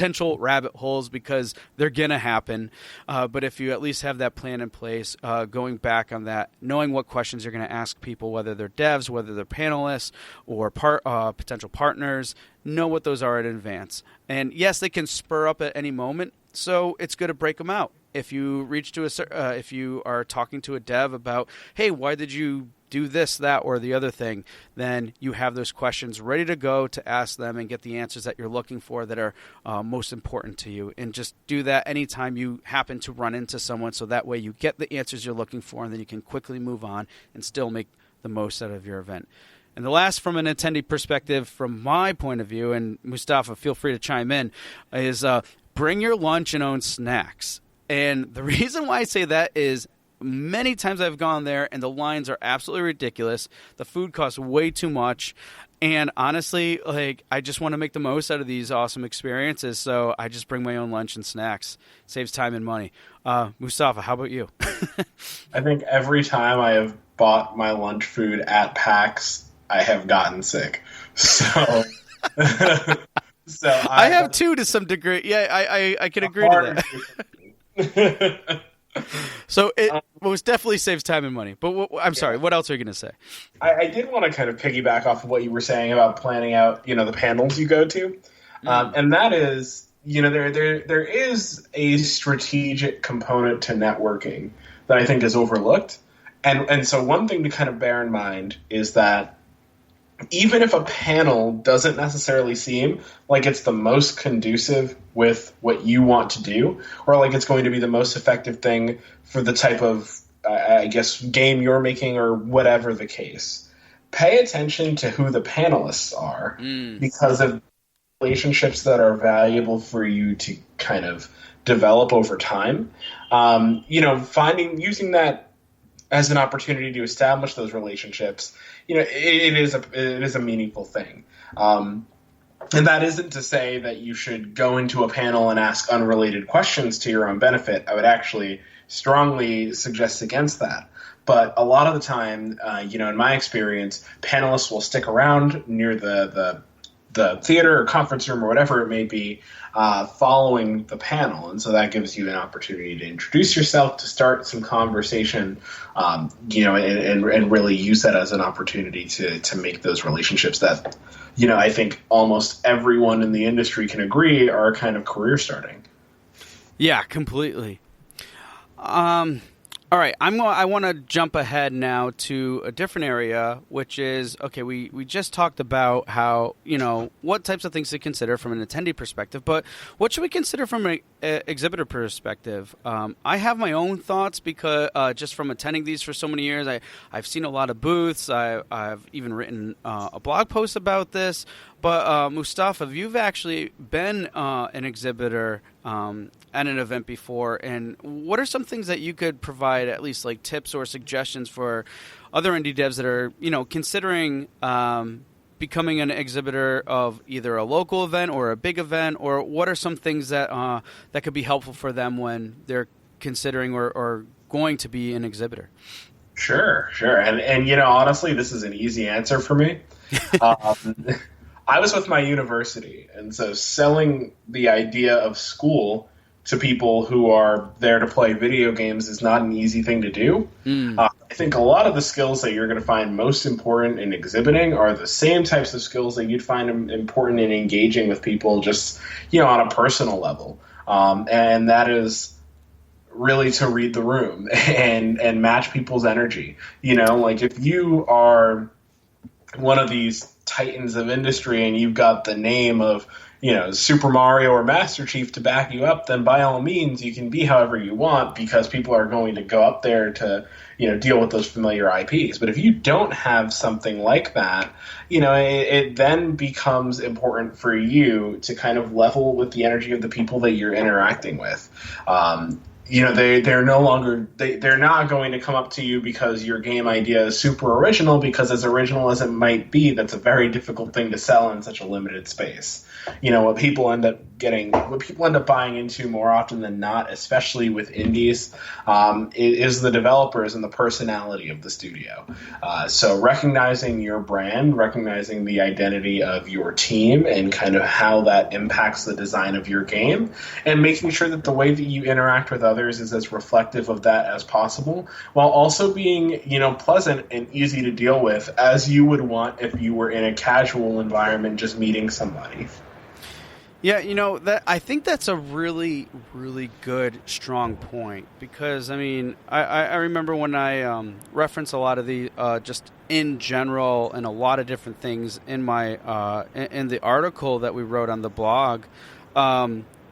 potential rabbit holes, because they're going to happen. But if you at least have that plan in place, going back on that, knowing what questions you're going to ask people, whether they're devs, whether they're panelists or potential partners, know what those are in advance. And yes, they can spur up at any moment, so it's good to break them out. If you if you are talking to a dev about, hey, why did you do this, that, or the other thing, then you have those questions ready to go to ask them and get the answers that you're looking for that are most important to you. And just do that anytime you happen to run into someone, so that way you get the answers you're looking for, and then you can quickly move on and still make the most out of your event. And the last, from an attendee perspective, from my point of view, and Mustapha, feel free to chime in, is bring your lunch and own snacks. And the reason why I say that is many times I've gone there and the lines are absolutely ridiculous. The food costs way too much. And honestly, I just want to make the most out of these awesome experiences. So I just bring my own lunch and snacks. Saves time and money. Mustapha, how about you? I think every time I have bought my lunch food at PAX, I have gotten sick. So... I have too, to some degree. Yeah, I can agree to that. So it most definitely saves time and money. But I'm sorry, what else are you going to say? I did want to kind of piggyback off of what you were saying about planning out, the panels you go to. And that is, there is a strategic component to networking that I think is overlooked. And so one thing to kind of bear in mind is that even if a panel doesn't necessarily seem like it's the most conducive with what you want to do, or like it's going to be the most effective thing for the type of, game you're making, or whatever the case, pay attention to who the panelists are, because of relationships that are valuable for you to kind of develop over time. Using that as an opportunity to establish those relationships, it is a meaningful thing. And that isn't to say that you should go into a panel and ask unrelated questions to your own benefit. I would actually strongly suggest against that. But a lot of the time, in my experience, panelists will stick around near the theater or conference room or whatever it may be, following the panel. And so that gives you an opportunity to introduce yourself, to start some conversation, and really use that as an opportunity to make those relationships that, I think almost everyone in the industry can agree are kind of career starting. Yeah, completely. All right, I want to jump ahead now to a different area, which is, okay, we just talked about how, what types of things to consider from an attendee perspective, but what should we consider from an exhibitor perspective? I have my own thoughts, because just from attending these for so many years, I've seen a lot of booths. I've even written a blog post about this. But Mustapha, you've actually been an exhibitor at an event before, and what are some things that you could provide, at least like tips or suggestions for other indie devs that are, considering becoming an exhibitor of either a local event or a big event, or what are some things that that could be helpful for them when they're considering or going to be an exhibitor? Sure. And honestly, this is an easy answer for me. I was with my university, and so selling the idea of school to people who are there to play video games is not an easy thing to do. I think a lot of the skills that you're going to find most important in exhibiting are the same types of skills that you'd find important in engaging with people just, on a personal level. And that is really to read the room and match people's energy. Like if you are one of these titans of industry and you've got the name of, Super Mario or Master Chief to back you up, then by all means you can be however you want, because people are going to go up there to, deal with those familiar IPs. But if you don't have something like that, it then becomes important for you to kind of level with the energy of the people that you're interacting with. They're no longer they're not going to come up to you because your game idea is super original, because as original as it might be, that's a very difficult thing to sell in such a limited space. What people end up buying into more often than not, especially with indies, is the developers and the personality of the studio. So recognizing your brand, recognizing the identity of your team, and kind of how that impacts the design of your game, and making sure that the way that you interact with others is as reflective of that as possible, while also being, pleasant and easy to deal with, as you would want if you were in a casual environment just meeting somebody. Yeah, that I think that's a really, really good, strong point, because I remember when I reference a lot of the just in general and a lot of different things in my in the article that we wrote on the blog.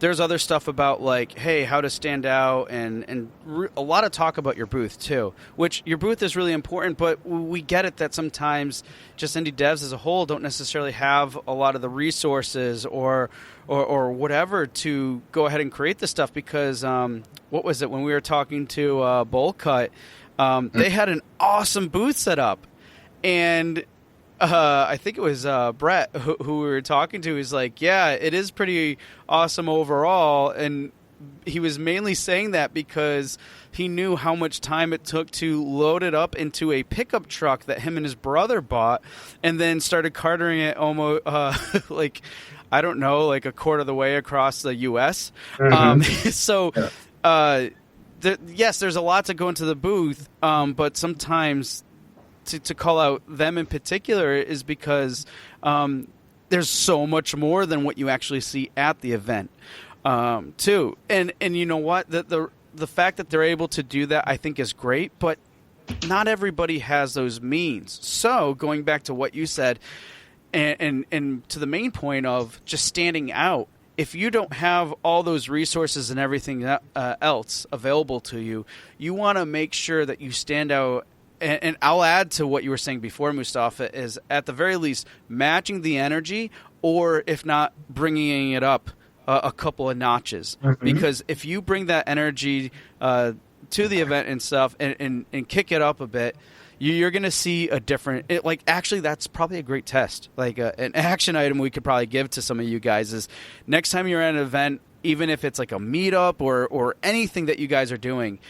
There's other stuff about, like, hey, how to stand out, and a lot of talk about your booth too, which your booth is really important, but we get it that sometimes just indie devs as a whole don't necessarily have a lot of the resources or whatever to go ahead and create this stuff, because what was it, when we were talking to Bowl Cut, they had an awesome booth set up, and I think it was Brett who we were talking to. He's like, yeah, it is pretty awesome overall. And he was mainly saying that because he knew how much time it took to load it up into a pickup truck that him and his brother bought, and then started carting it almost like, I don't know, like a quarter of the way across the U.S. Yes, there's a lot to go into the booth, but sometimes to call out them in particular is because there's so much more than what you actually see at the event, too. And you know what? The fact that they're able to do that, I think, is great, but not everybody has those means. So going back to what you said, and to the main point of just standing out, if you don't have all those resources and everything else available to you, you want to make sure that you stand out. And I'll add to what you were saying before, Mustapha, is at the very least matching the energy, or if not, bringing it up a couple of notches. Mm-hmm. Because if you bring that energy to the event and stuff and kick it up a bit, you're going to see a different – actually, that's probably a great test. Like an action item we could probably give to some of you guys is next time you're at an event, even if it's like a meetup or anything that you guys are doing,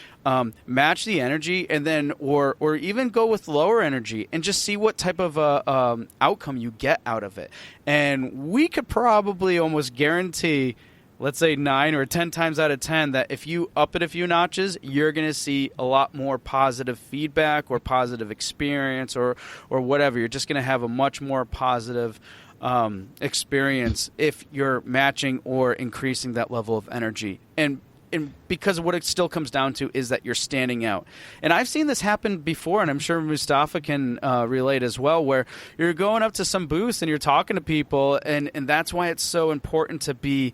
match the energy, and then or even go with lower energy and just see what type of outcome you get out of it. And we could probably almost guarantee, let's say 9 or 10 times out of 10, that if you up it a few notches, you're going to see a lot more positive feedback or positive experience or whatever. You're just going to have a much more positive experience if you're matching or increasing that level of energy. And because what it still comes down to is that you're standing out. And I've seen this happen before, and I'm sure Mustapha can relate as well, where you're going up to some booths and you're talking to people, and that's why it's so important to be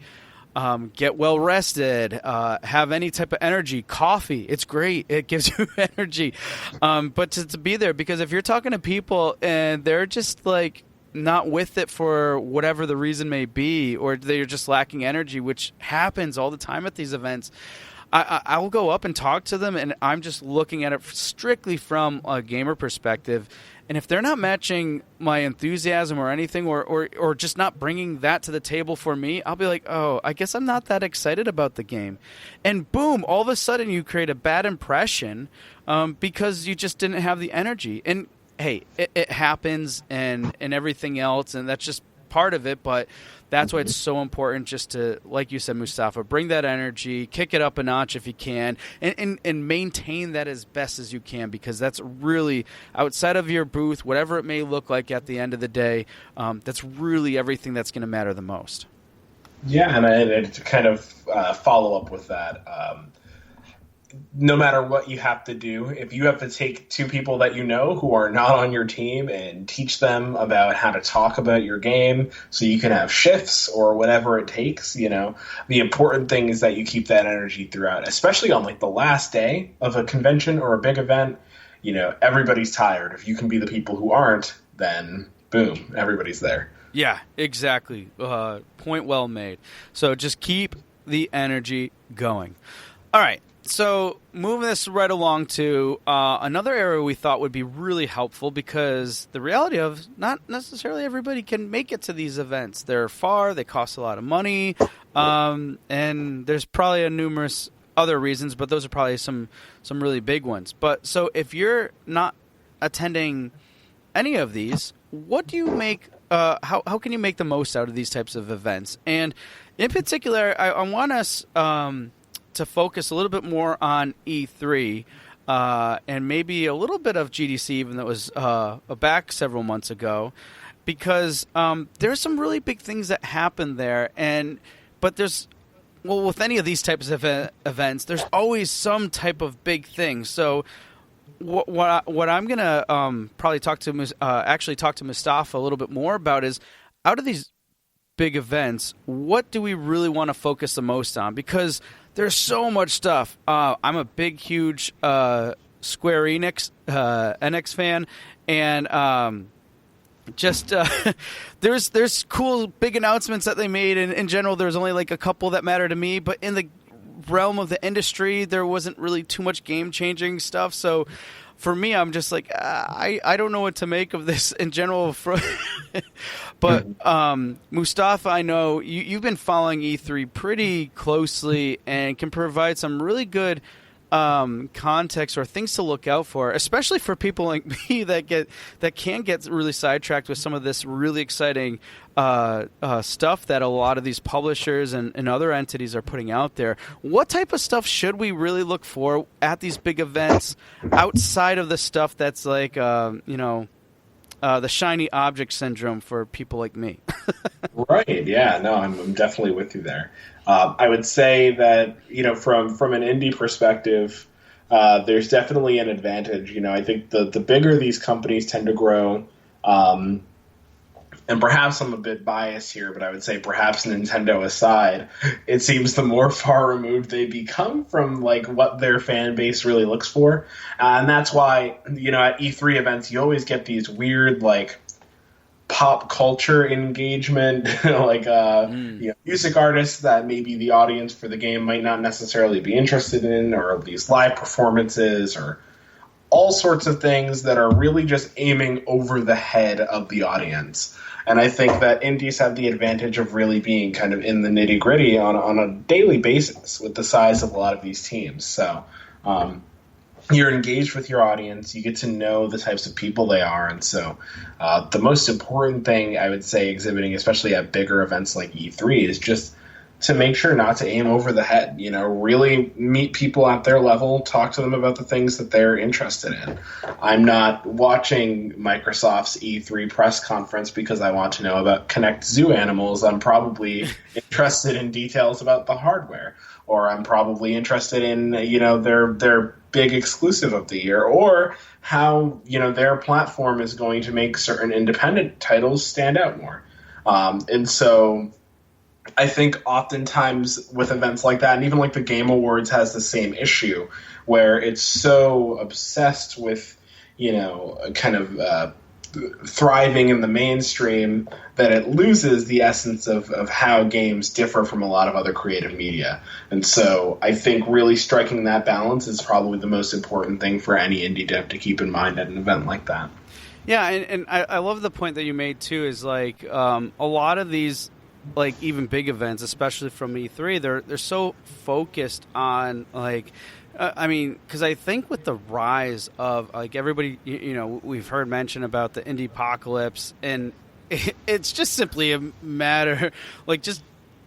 get well rested, have any type of energy. Coffee, it's great. It gives you energy. But to be there, because if you're talking to people and they're just like not with it for whatever the reason may be, or they're just lacking energy, which happens all the time at these events, I will go up and talk to them, and I'm just looking at it strictly from a gamer perspective. And if they're not matching my enthusiasm or anything, or just not bringing that to the table for me, I'll be like, oh, I guess I'm not that excited about the game. And boom, all of a sudden you create a bad impression because you just didn't have the energy. And hey, it happens and everything else, and that's just part of it, but that's why it's so important just to, like you said, Mustapha, bring that energy, kick it up a notch if you can, and maintain that as best as you can, because that's really, outside of your booth, whatever it may look like at the end of the day, that's really everything that's going to matter the most. Yeah, and to kind of follow up with that, no matter what you have to do, if you have to take 2 people that you know who are not on your team and teach them about how to talk about your game so you can have shifts or whatever it takes, the important thing is that you keep that energy throughout, especially on like the last day of a convention or a big event. Everybody's tired. If you can be the people who aren't, then boom, everybody's there. Yeah, exactly. Point well made. So just keep the energy going. All right. So moving this right along to another area we thought would be really helpful, because the reality of not necessarily everybody can make it to these events. They're far, they cost a lot of money, And there's probably a numerous other reasons, but those are probably some really big ones. But so if you're not attending any of these, what do you make? How can you make the most out of these types of events? And in particular, I want us to focus a little bit more on E3 and maybe a little bit of GDC, even though it was back several months ago, because there's some really big things that happen there. But with any of these types of events, there's always some type of big thing. So what I'm gonna probably talk to Mustapha a little bit more about is, out of these big events, what do we really want to focus the most on? Because there's so much stuff. I'm a huge Square Enix NX fan, and there's cool big announcements that they made. And in general, there's only like a couple that matter to me. But in the realm of the industry, there wasn't really too much game-changing stuff. So for me, I'm just like, I don't know what to make of this in general. But Mustapha, I know you've been following E3 pretty closely and can provide some really good context or things to look out for, especially for people like me that can get really sidetracked with some of this really exciting stuff that a lot of these publishers and other entities are putting out there. What type of stuff should we really look for at these big events outside of the stuff that's like the shiny object syndrome for people like me? Right. Yeah. No, I'm definitely with you there. I would say that, from an indie perspective, there's definitely an advantage. I think the bigger these companies tend to grow, and perhaps I'm a bit biased here, but I would say perhaps Nintendo aside, it seems the more far removed they become from like what their fan base really looks for. And that's why, at E3 events, you always get these weird, like, pop culture engagement, like music artists that maybe the audience for the game might not necessarily be interested in, or these live performances, or all sorts of things that are really just aiming over the head of the audience. And I think that indies have the advantage of really being kind of in the nitty-gritty on a daily basis with the size of a lot of these teams. So you're engaged with your audience. You get to know the types of people they are. And so the most important thing I would say exhibiting, especially at bigger events like E3, is just to make sure not to aim over the head. Really meet people at their level, talk to them about the things that they're interested in. I'm not watching Microsoft's E3 press conference because I want to know about Kinect zoo animals. I'm probably interested in details about the hardware, or I'm probably interested in, their big exclusive of the year, or how, their platform is going to make certain independent titles stand out more. And so I think oftentimes with events like that, and even like the Game Awards has the same issue, where it's so obsessed with, kind of thriving in the mainstream that it loses the essence of how games differ from a lot of other creative media. And so I think really striking that balance is probably the most important thing for any indie dev to keep in mind at an event like that. Yeah, and I love the point that you made too, is like a lot of these, like even big events, especially from E3, they're so focused on like, because I think with the rise of like everybody, we've heard mention about the indie apocalypse, and it's just simply a matter, like, just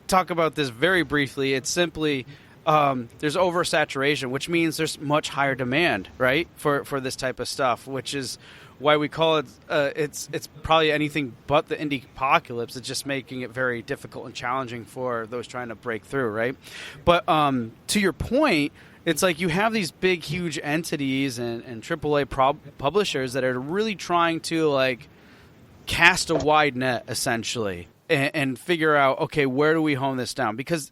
talk about this very briefly. It's simply there's oversaturation, which means there's much higher demand, right, for this type of stuff, which is why we call it it's probably anything but the indie apocalypse. It's just making it very difficult and challenging for those trying to break through, right? But to your point, it's like you have these big, huge entities and AAA publishers that are really trying to like cast a wide net, essentially, and figure out, okay, where do we hone this down? Because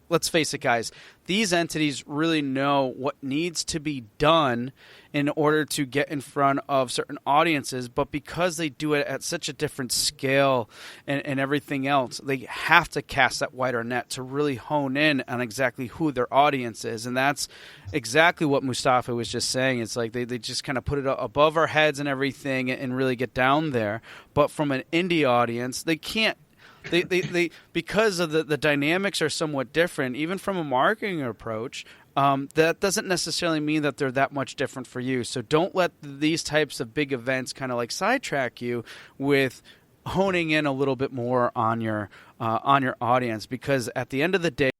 let's face it, guys, these entities really know what needs to be done in order to get in front of certain audiences, but because they do it at such a different scale and everything else, they have to cast that wider net to really hone in on exactly who their audience is. And that's exactly what Mustapha was just saying. It's like they just kind of put it above our heads and everything and really get down there. But from an indie audience, they can't they because of the dynamics are somewhat different, even from a marketing approach. That doesn't necessarily mean that they're that much different for you. So don't let these types of big events kind of like sidetrack you with honing in a little bit more on your audience, because at the end of the day,